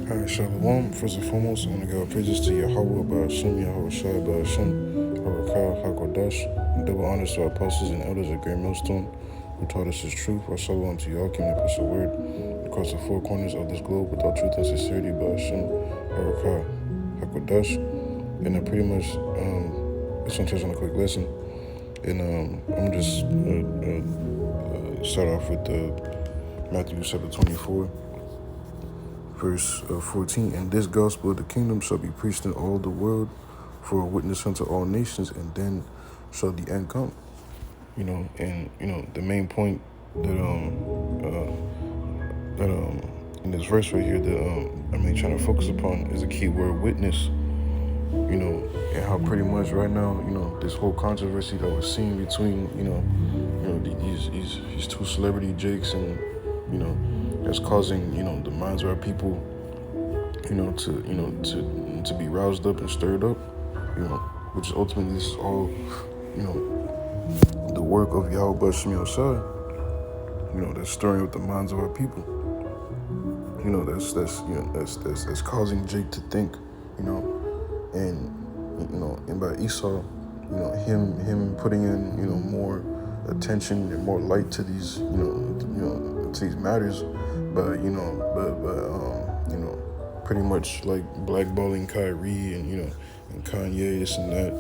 Alright, Shalom. First and foremost, I want to give all praises to Yahweh, Ba'ashem, Yahweh Shai, Ba'ashem, Barakah, HaKodash, double honors to our apostles and elders of Great Millstone, who taught us his truth. Shalom to y'all, came to push the word across the four corners of this globe with all truth and sincerity, Ba'ashem, Barakah, HaKodash. And then pretty much, I just want to touch on a quick lesson. And I'm just start off with Matthew chapter 24. Verse 14, and this gospel of the kingdom shall be preached in all the world for a witness unto all nations, and then shall the end come. And the main point that in this verse right here that I'm trying to focus upon is the key word witness. And how pretty much right now, this whole controversy that we're seeing between these two celebrity jakes, and that's causing the minds of our people to be roused up and stirred up, which ultimately is all the work of Yahweh B'Shem Yosai, that's stirring up the minds of our people, that's causing Jake to think, and by Esau, him putting in more attention and more light to these to these matters, but pretty much like blackballing Kyrie and Kanye, this and that,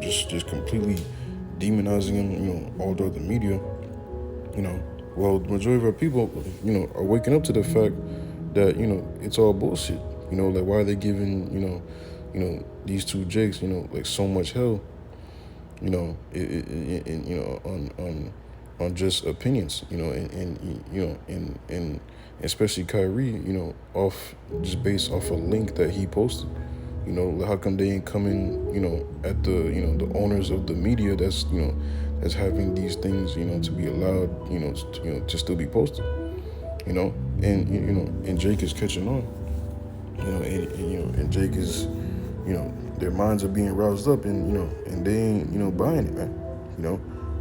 just completely demonizing him, all throughout the media, well, the majority of our people, are waking up to the fact that, it's all bullshit, like why are they giving, these two jakes, like so much hell, on just opinions, and especially Kyrie, off just based off a link that he posted. How come they ain't coming, at the the owners of the media that's that's having these things, to be allowed, to still be posted, and Jake is catching on, and Jake is, their minds are being roused up, and they ain't buying it, man.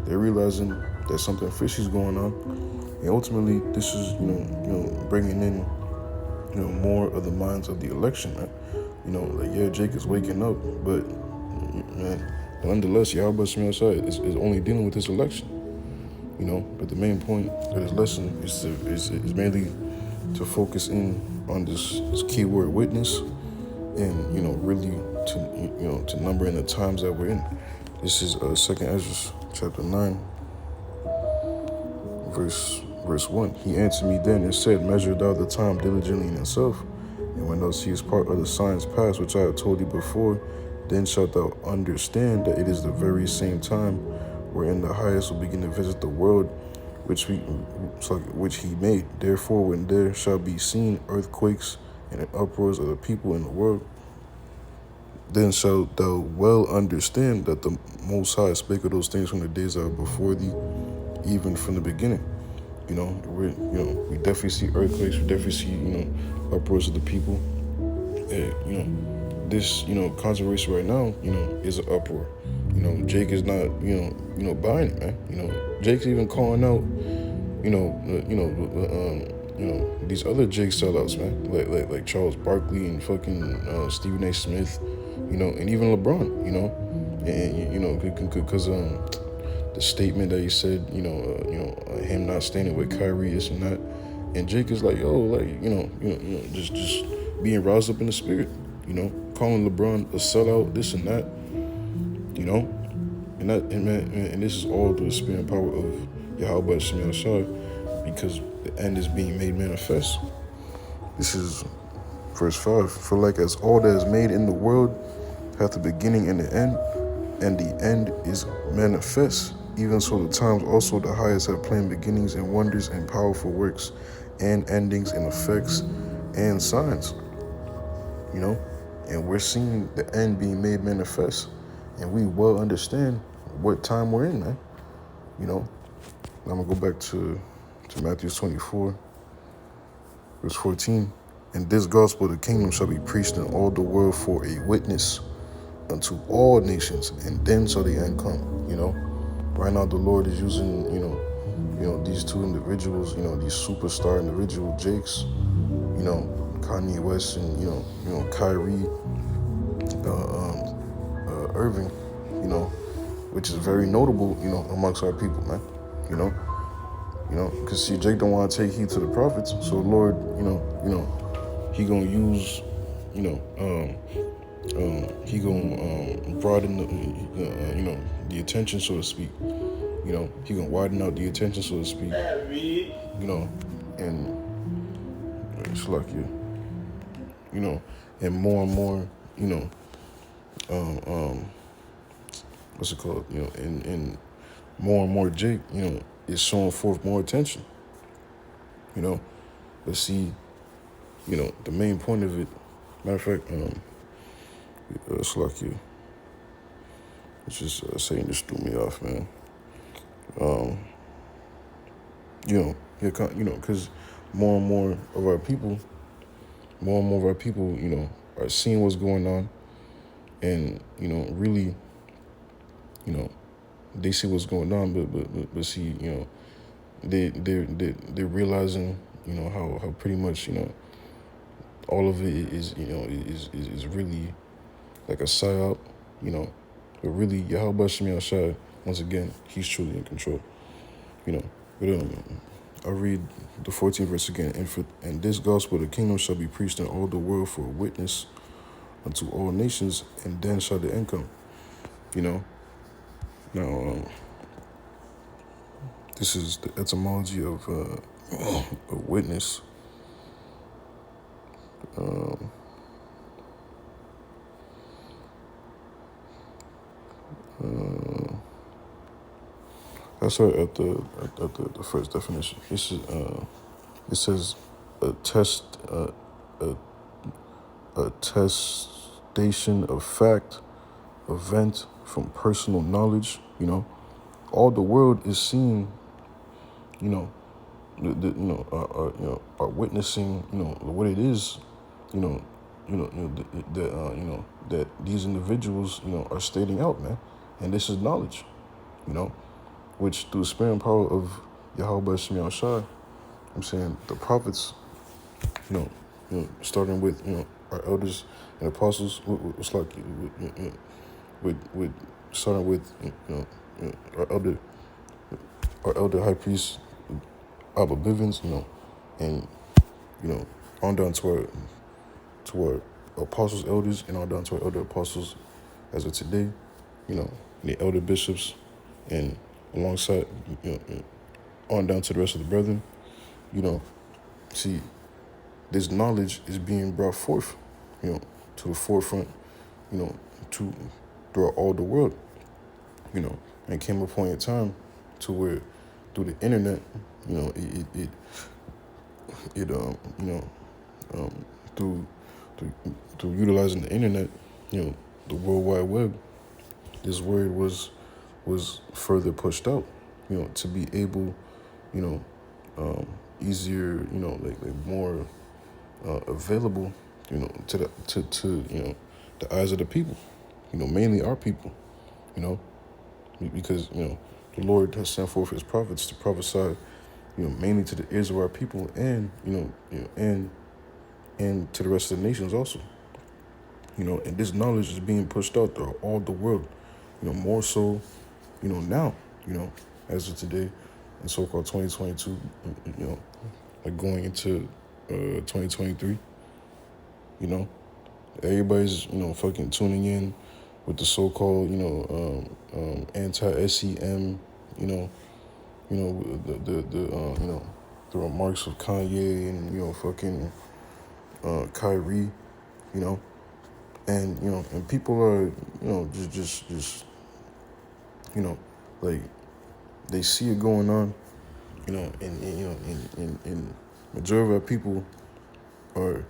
They're realizing that something fishy is going on, and ultimately this is bringing in more of the minds of the election, man. Like, Jake is waking up, but man, nonetheless, Yahweh B'Shem Yosai is only dealing with this election, but the main point of this lesson is mainly to focus in on this keyword witness, and really to number in the times that we're in. This is 2nd Ezra chapter 9, verse 1. He answered me then and said, measure thou the time diligently in itself, and when thou seest part of the signs past which I have told thee before, then shalt thou understand that it is the very same time wherein the highest will begin to visit the world which he made. Therefore, when there shall be seen earthquakes and uproars of the people in the world, then shalt thou well understand that the Most High spake of those things from the days that were before thee, even from the beginning. We definitely see earthquakes. We definitely see uproars of the people. This controversy right now is an uproar. Jake is not buying it, man. Jake's even calling out these other Jake sellouts, man, like Charles Barkley and fucking Stephen A. Smith, and even LeBron, and because the statement that he said, him not standing with Kyrie, this and that, and Jake is like, just being roused up in the spirit, calling LeBron a sellout, this and that, and this is all through the spirit and power of Yahweh B'Shem Yosai, because the end is being made manifest. This is verse 5. For like as all that is made in the world hath a beginning and the end is manifest, even so the times also the highest have plain beginnings and wonders and powerful works and endings and effects and signs. And we're seeing the end being made manifest, and we well understand what time we're in, man. I'm gonna go back to Matthew 24, verse 14. And this gospel of the kingdom shall be preached in all the world for a witness unto all nations, and then shall the end come. Right now the Lord is using, these two individuals, these superstar individual Jakes, Kanye West and Kyrie Irving, which is very notable, amongst our people, man. You know, because see, Jake don't want to take heed to the prophets, so Lord, he gonna use, he gonna broaden the attention, so to speak. He gonna widen out the attention, so to speak. And it's like and more, what's it called? And more and more Jake, is showing forth more attention. But see, the main point of it, matter of fact, it's like it's just saying this threw me off, man. Because more and more of our people, are seeing what's going on, and really, they see what's going on, but see, they're realizing, how pretty much, all of it is really like a psyop, but really Yahweh Shemi Shai, once again, he's truly in control, But I'll read the 14th verse again. And this gospel of the kingdom shall be preached in all the world for a witness unto all nations, and then shall the end come. Now, this is the etymology of a witness. Let's start at the first definition. This is it says attestation of fact, event from personal knowledge. All the world is seeing. Are witnessing. What it is. That these individuals, are stating out, man, and this is knowledge. Which through the spirit and power of Yahweh Shemi Shai, I'm saying the prophets, starting with our elders and apostles, it's like with starting with our elder high priest Abba Bivens, and on down to our apostles, elders, and on down to our elder apostles as of today, the elder bishops, and alongside, on down to the rest of the brethren, see, this knowledge is being brought forth, to the forefront, throughout all the world, and came a point in time to where through the internet, through utilizing the internet, the World Wide Web, this word was further pushed out, to be able, easier, like more available, to the eyes of the people, mainly our people, because the Lord has sent forth His prophets to prophesy, mainly to the ears of our people, and and to the rest of the nations also, and this knowledge is being pushed out throughout all the world, more so, now, as of today, in so-called 2022, like going into 2023, everybody's, fucking tuning in with the so-called, anti-SEM, the remarks of Kanye and, fucking Kyrie, and people are, just like, they see it going on, and majority of our people are,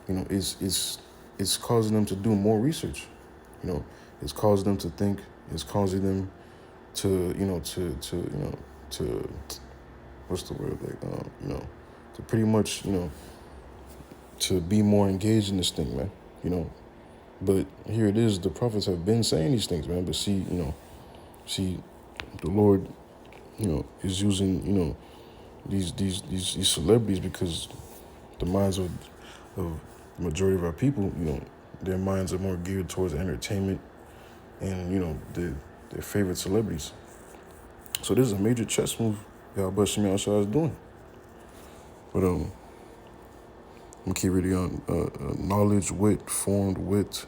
it's causing them to do more research, it's causing them to think, it's causing them to, to what's the word, like, to pretty much, to be more engaged in this thing, man, but here it is, the prophets have been saying these things, man, but see, the Lord, is using, these celebrities because the minds of the majority of our people, their minds are more geared towards entertainment and, their favorite celebrities. So this is a major chess move y'all Shimmy Al-Shah is doing. But I'm gonna keep reading on. Knowledge, wit, formed wit.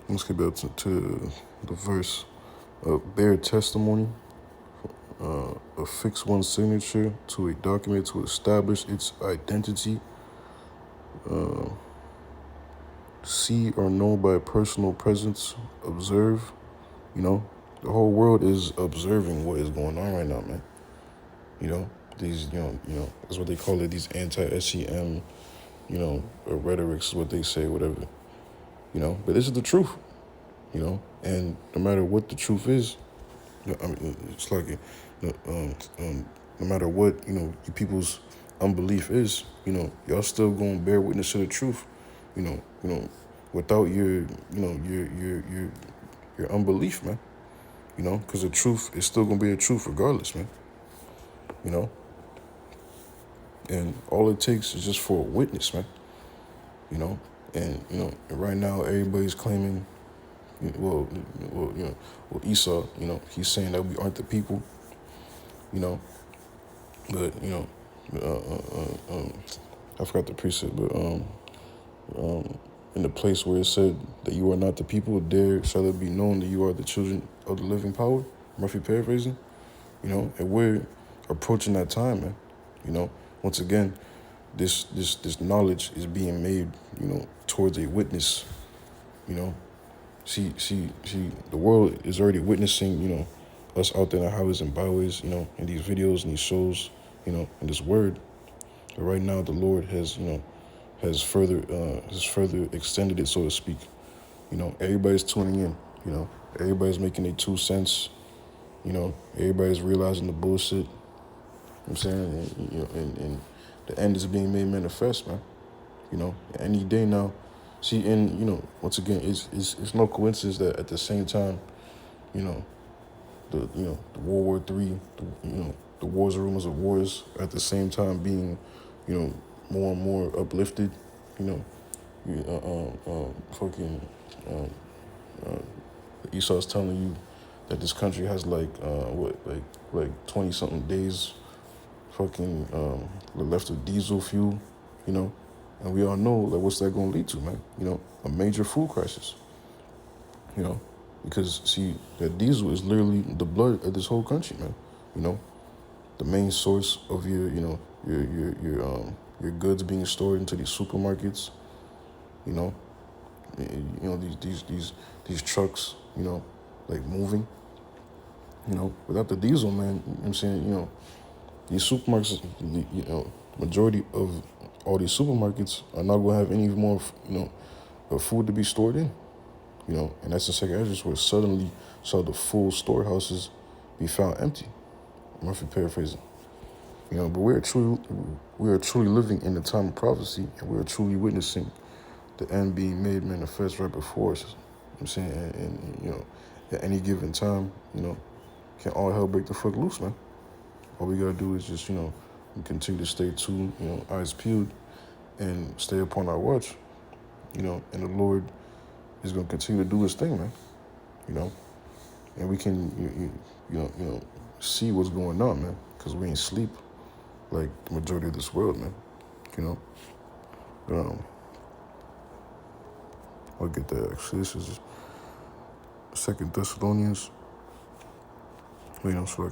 Let's get back to the verse. Bear testimony. Affix one's signature to a document to establish its identity. See or know by personal presence. Observe. The whole world is observing what is going on right now, man. These, that's what they call it. These anti-SEM, rhetorics is what they say, whatever. But this is the truth. And no matter what the truth is, it's like, no matter what, people's unbelief is, y'all still gonna bear witness to the truth, without your unbelief, man, because the truth is still gonna be the truth regardless, man, and all it takes is just for a witness, man, and, right now everybody's claiming, well, Esau, he's saying that we aren't the people, but, I forgot the precept, but, in the place where it said that you are not the people, there shall it be known that you are the children of the living power, roughly paraphrasing, and we're approaching that time, man, once again, this knowledge is being made, towards a witness, See, the world is already witnessing, us out there in the highways and byways, in these videos and these shows, in this word. But right now, the Lord has, has further extended it, so to speak. Everybody's tuning in. Everybody's making their 2 cents. Everybody's realizing the bullshit. You know what I'm saying, and the end is being made manifest, man. Any day now. See, and once again, it's no coincidence that at the same time, the World War III, the wars and rumors of wars at the same time being, more and more uplifted. Fucking Esau's telling you that this country has like 20 something days, fucking left of diesel fuel, and we all know what's that gonna lead to, man? A major food crisis. Because see, that diesel is literally the blood of this whole country, man. The main source of your goods being stored into these supermarkets. These trucks, moving. Without the diesel, man, you know what I'm saying, these supermarkets, majority of all these supermarkets are not going to have any more, food to be stored in, and that's the second address where suddenly saw the full storehouses be found empty. I'm roughly paraphrasing, but we are truly living in the time of prophecy, and we are truly witnessing the end being made manifest right before us. You know what I'm saying, and at any given time, can all hell break the fuck loose, man. All we gotta do is just, continue to stay tuned, eyes peeled, and stay upon our watch, and the Lord is gonna continue to do His thing, man, and we can, see what's going on, man, because we ain't sleep like the majority of this world, man, I'll get that actually. This is 2 Thessalonians. Wait, I'm sorry.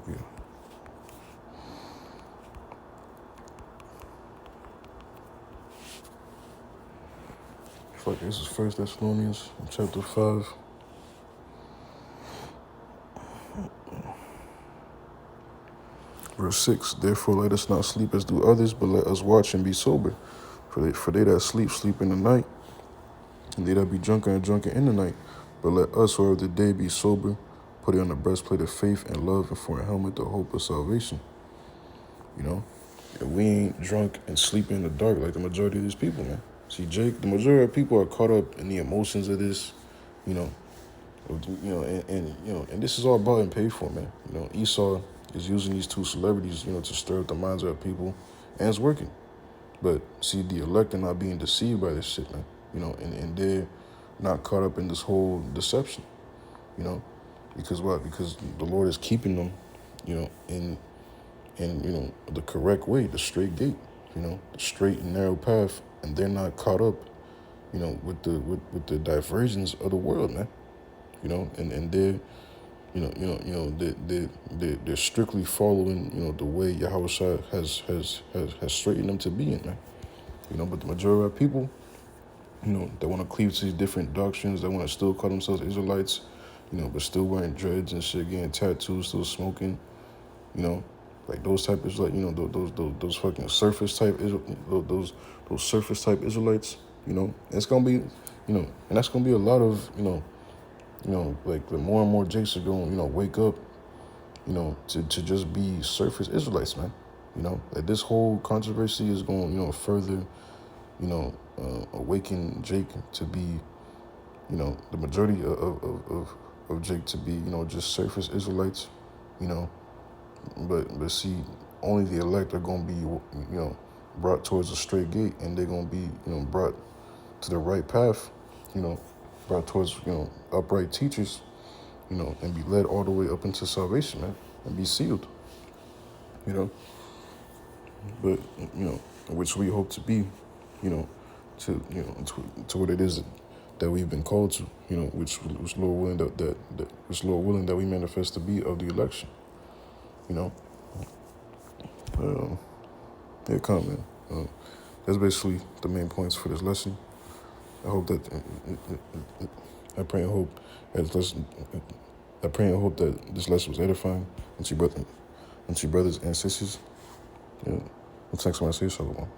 Fuck, this is 1 Thessalonians, chapter 5. Verse 6, therefore let us not sleep as do others, but let us watch and be sober. For they that sleep in the night, and they that be drunken are drunken in the night. But let us who are of the day be sober, putting on the breastplate of faith and love, and for a helmet the hope of salvation. And we ain't drunk and sleeping in the dark like the majority of these people, man. See, Jake, the majority of people are caught up in the emotions of this, And this is all bought and paid for, man. Esau is using these two celebrities, to stir up the minds of our people, and it's working. But see, the elect are not being deceived by this shit, man. And they're not caught up in this whole deception, because what? Because the Lord is keeping them, in the correct way, the straight gate, the straight and narrow path, and they're not caught up, with the diversions of the world, man. And they're they're strictly following the way Yahweh has straightened them to be in, man. But the majority of people, that want to cleave to these different doctrines, that want to still call themselves Israelites, but still wearing dreads and shit, getting tattoos, still smoking, like those type of, like, those fucking surface type those surface type Israelites, it's gonna be, and that's gonna be a lot of, like the more and more Jakes are going, wake up, to just be surface Israelites, man. Like this whole controversy is going, further, awaken Jake to be, the majority of Jake to be, just surface Israelites, but see, only the elect are going to be, brought towards a straight gate, and they're going to be, brought to the right path, brought towards, upright teachers, and be led all the way up into salvation, man, and be sealed, but, which we hope to be, to what it is that we've been called to, which Lord willing which Lord willing that we manifest to be of the election, Yeah, come, man. That's basically the main points for this lesson. I hope that I pray and hope that this lesson was edifying unto your brothers and sisters. Yeah. Until next time I say shalom.